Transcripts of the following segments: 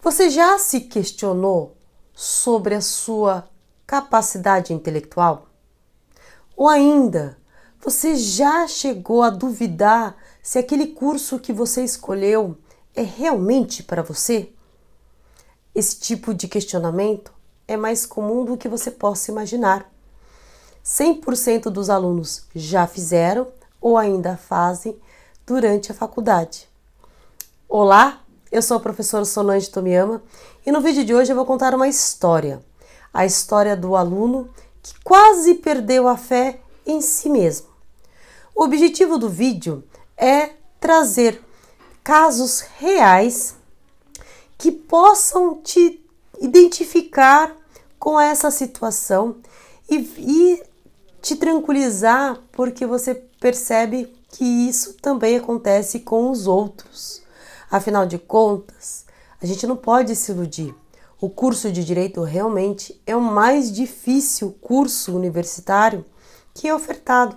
Você já se questionou sobre a sua capacidade intelectual? Ou ainda, você já chegou a duvidar se aquele curso que você escolheu é realmente para você? Esse tipo de questionamento é mais comum do que você possa imaginar. 100% dos alunos já fizeram ou ainda fazem durante a faculdade. Olá, eu sou a professora Solange Tomiyama e no vídeo de hoje eu vou contar uma história. A história do aluno que quase perdeu a fé em si mesmo. O objetivo do vídeo é trazer casos reais que possam te identificar com essa situação e te tranquilizar, porque você percebe que isso também acontece com os outros. Afinal de contas, a gente não pode se iludir. O curso de Direito realmente é o mais difícil curso universitário que é ofertado,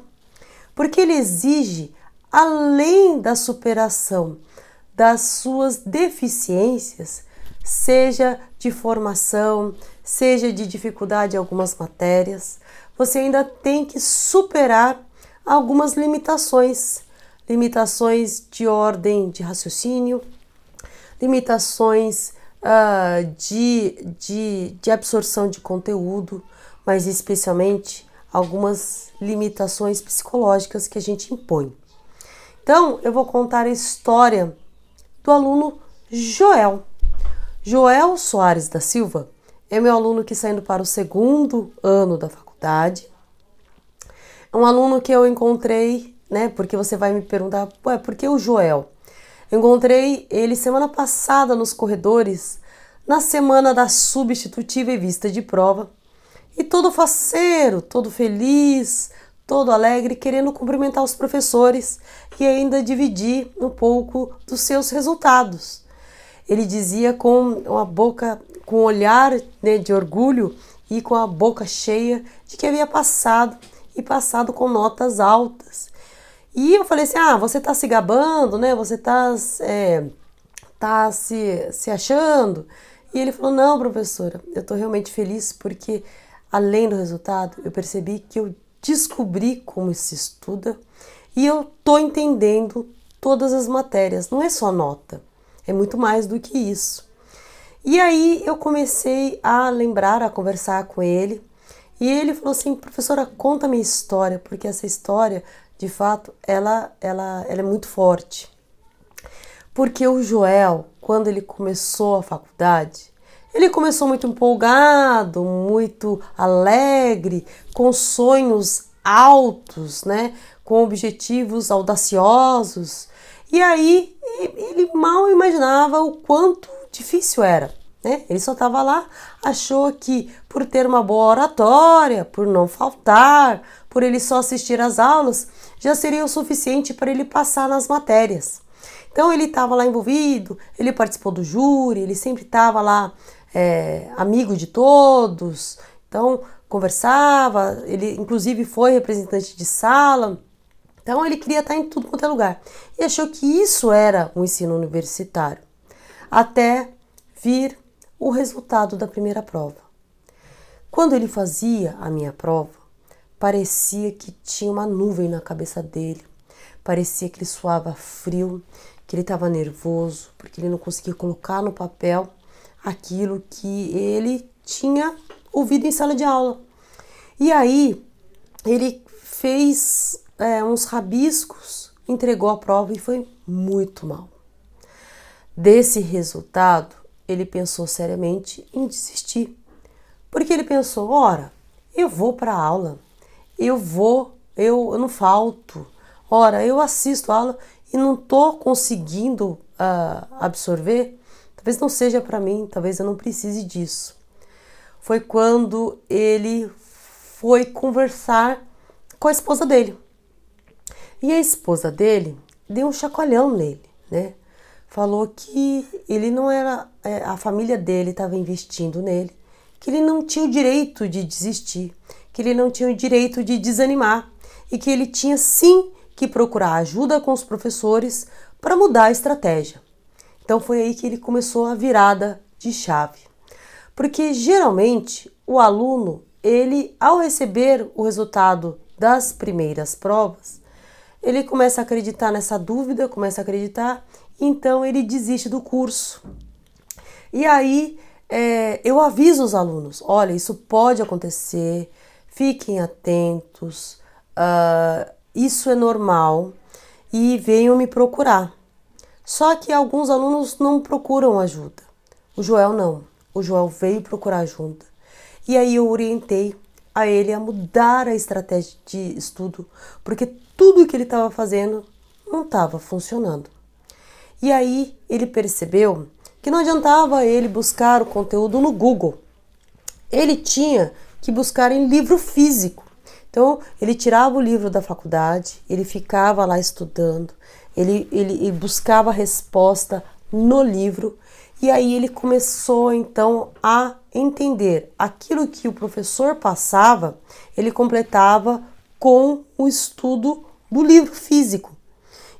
porque ele exige, além da superação das suas deficiências, seja de formação, seja de dificuldade em algumas matérias, você ainda tem que superar algumas limitações de ordem de raciocínio, limitações de absorção de conteúdo, mas especialmente algumas limitações psicológicas que a gente impõe. Então, eu vou contar a história do aluno Joel. Joel Soares da Silva é meu aluno que está indo para o segundo ano da faculdade. É um aluno que eu encontrei, né? Porque você vai me perguntar, ué, por que o Joel? Eu encontrei ele semana passada nos corredores, na semana da substitutiva e vista de prova, e todo faceiro, todo feliz, todo alegre, querendo cumprimentar os professores e ainda dividir um pouco dos seus resultados. Ele dizia com um olhar, né, de orgulho e com a boca cheia de que havia passado e passado com notas altas. E eu falei assim, você tá se gabando, né? Você tá se achando? E ele falou, não, professora, eu tô realmente feliz porque, além do resultado, eu percebi que eu descobri como se estuda e eu tô entendendo todas as matérias. Não é só nota, é muito mais do que isso. E aí eu comecei a lembrar, a conversar com ele, e ele falou assim, professora, conta a minha história, porque essa história, de fato, ela é muito forte. Porque o Joel, quando ele começou a faculdade, ele começou muito empolgado, muito alegre, com sonhos altos, né? Com objetivos audaciosos. E aí ele mal imaginava o quanto difícil era, né? Ele só estava lá, achou que por ter uma boa oratória, por não faltar, por ele só assistir às aulas, já seria o suficiente para ele passar nas matérias. Então ele estava lá envolvido, ele participou do júri, ele sempre estava lá amigo de todos, então conversava, ele inclusive foi representante de sala, então ele queria estar em tudo quanto é lugar. E achou que isso era um ensino universitário, até vir o resultado da primeira prova. Quando ele fazia a minha prova, parecia que tinha uma nuvem na cabeça dele, parecia que ele suava frio, que ele estava nervoso, porque ele não conseguia colocar no papel aquilo que ele tinha ouvido em sala de aula. E aí ele fez uns rabiscos, entregou a prova e foi muito mal. Desse resultado, ele pensou seriamente em desistir, porque ele pensou, ora, eu vou para a aula, eu não falto, ora, eu assisto a aula e não estou conseguindo absorver, talvez não seja para mim, talvez eu não precise disso. Foi quando ele foi conversar com a esposa dele. E a esposa dele deu um chacoalhão nele, né? Falou que ele não era, a família dele estava investindo nele, que ele não tinha o direito de desistir, que ele não tinha o direito de desanimar e que ele tinha sim que procurar ajuda com os professores para mudar a estratégia. Então foi aí que ele começou a virada de chave. Porque geralmente o aluno, ele ao receber o resultado das primeiras provas, ele começa a acreditar nessa dúvida, começa a acreditar, então ele desiste do curso. E aí eu aviso os alunos, olha, isso pode acontecer, fiquem atentos, isso é normal e venham me procurar. Só que alguns alunos não procuram ajuda. O Joel não. O Joel veio procurar ajuda. E aí eu orientei a ele a mudar a estratégia de estudo, porque tudo que ele estava fazendo não estava funcionando. E aí ele percebeu que não adiantava ele buscar o conteúdo no Google. Ele tinha que buscar em livro físico. Então, ele tirava o livro da faculdade, ele ficava lá estudando, ele buscava a resposta no livro, e aí ele começou, então, a entender aquilo que o professor passava, ele completava com o estudo do livro físico.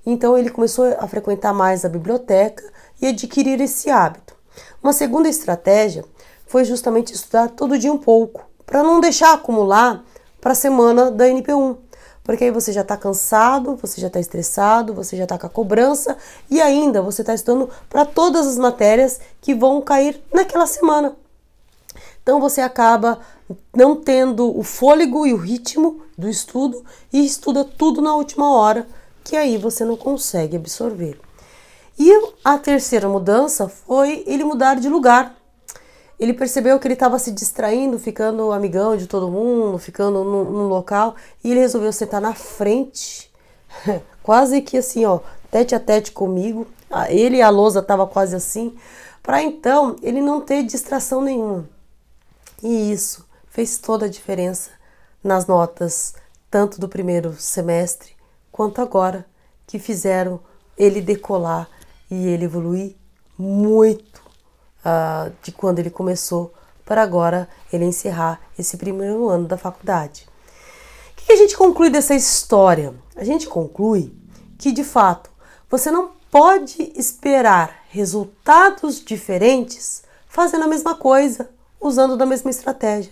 Então, ele começou a frequentar mais a biblioteca e adquirir esse hábito. Uma segunda estratégia foi justamente estudar todo dia um pouco, para não deixar acumular para a semana da NP1. Porque aí você já está cansado, você já está estressado, você já está com a cobrança e ainda você está estudando para todas as matérias que vão cair naquela semana. Então você acaba não tendo o fôlego e o ritmo do estudo e estuda tudo na última hora, que aí você não consegue absorver. E a terceira mudança foi ele mudar de lugar. Ele percebeu que ele estava se distraindo, ficando amigão de todo mundo, ficando num local, e ele resolveu sentar na frente, quase que assim, ó, tete a tete comigo. Ele e a lousa estavam quase assim, para então ele não ter distração nenhuma. E isso fez toda a diferença nas notas, tanto do primeiro semestre, quanto agora, que fizeram ele decolar e ele evoluir muito. De quando ele começou para agora ele encerrar esse primeiro ano da faculdade. O que a gente conclui dessa história? A gente conclui que, de fato, você não pode esperar resultados diferentes fazendo a mesma coisa, usando da mesma estratégia.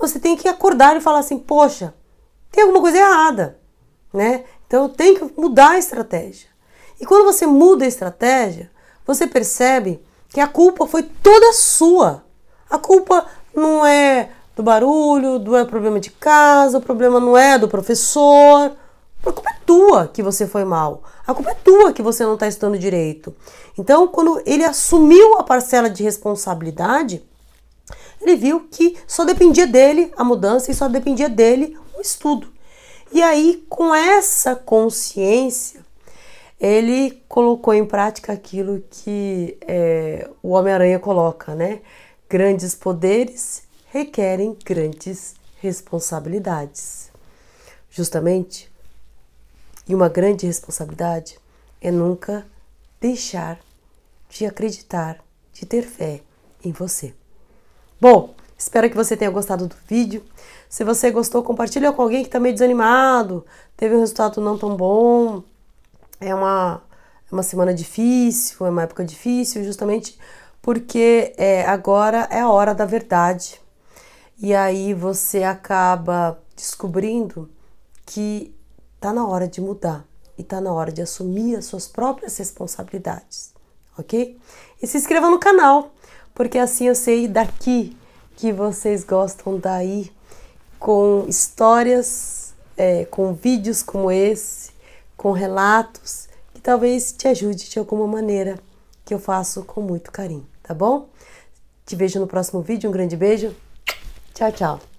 Você tem que acordar e falar assim, poxa, tem alguma coisa errada, né? Então eu tenho que mudar a estratégia. E quando você muda a estratégia, você percebe que a culpa foi toda sua. A culpa não é do barulho, não é problema de casa, o problema não é do professor. A culpa é tua que você foi mal. A culpa é tua que você não está estudando direito. Então, quando ele assumiu a parcela de responsabilidade, ele viu que só dependia dele a mudança e só dependia dele o estudo. E aí, com essa consciência, ele colocou em prática aquilo que o Homem-Aranha coloca, né? Grandes poderes requerem grandes responsabilidades. Justamente, e uma grande responsabilidade é nunca deixar de acreditar, de ter fé em você. Bom, espero que você tenha gostado do vídeo. Se você gostou, compartilha com alguém que está meio desanimado, teve um resultado não tão bom. É uma semana difícil, é uma época difícil, justamente porque agora é a hora da verdade. E aí você acaba descobrindo que tá na hora de mudar e tá na hora de assumir as suas próprias responsabilidades, ok? E se inscreva no canal, porque assim eu sei daqui que vocês gostam daí, com histórias, com vídeos como esse, com relatos que talvez te ajude de alguma maneira, que eu faço com muito carinho, tá bom? Te vejo no próximo vídeo, um grande beijo, tchau, tchau!